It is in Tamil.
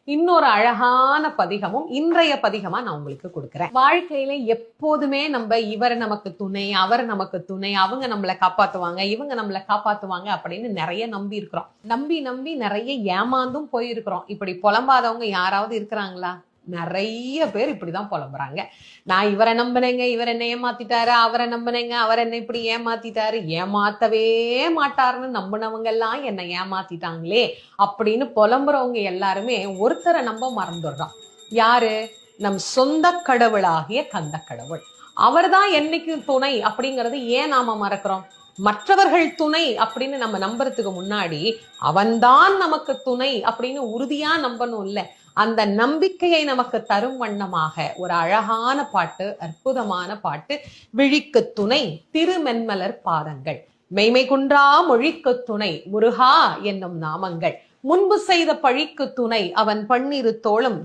இன்னொரு அழகான பதிகமும் இன்றைய பதிகமா நான் உங்களுக்கு கொடுக்குறேன். வாழ்க்கையில எப்போதுமே நம்ம இவர் நமக்கு துணை, அவர் நமக்கு துணை, அவங்க நம்மளை காப்பாத்துவாங்க, இவங்க நம்மளை காப்பாத்துவாங்க அப்படின்னு நிறைய நம்பி இருக்கிறோம். நம்பி நம்பி நிறைய ஏமாந்தும் போயிருக்கிறோம். இப்படி புலம்பாதவங்க யாராவது இருக்கிறாங்களா? நிறைய பேர் இப்படிதான் புலம்புறாங்க. நான் இவரை நம்பினேங்க, இவர் என்னை ஏமாத்திட்டாரு, அவரை நம்பினேங்க, அவர் என்னை இப்படி ஏமாத்திட்டாரு, ஏமாத்தவே மாட்டாருன்னு நம்பினவங்க எல்லாம் என்னை ஏமாத்திட்டாங்களே அப்படின்னு புலம்புறவங்க எல்லாருமே ஒருத்தரை நம்ப மறந்துடுறோம். யாரு? நம் சொந்த கடவுளாகிய கந்த கடவுள். அவர் தான் என்னைக்கு துணை அப்படிங்கறது ஏன் நாம மறக்கிறோம்? மற்றவர்கள் துணை அப்படின்னு நம்ம நம்புறதுக்கு முன்னாடி அவன்தான் நமக்கு துணை அப்படின்னு உறுதியா நம்பணும் இல்ல. அந்த நம்பிக்கையை நமக்கு தரும் வண்ணமாக ஒரு அழகான பாட்டு, அற்புதமான பாட்டு. விழிக்கு துணை திருமென்மலர் பாதங்கள், மெய்மை குன்றா மொழிக்கு துணை முருகா என்னும் நாமங்கள், முன்பு செய்த பழிக்கு துணை அவன் பன்னிரு தோளும்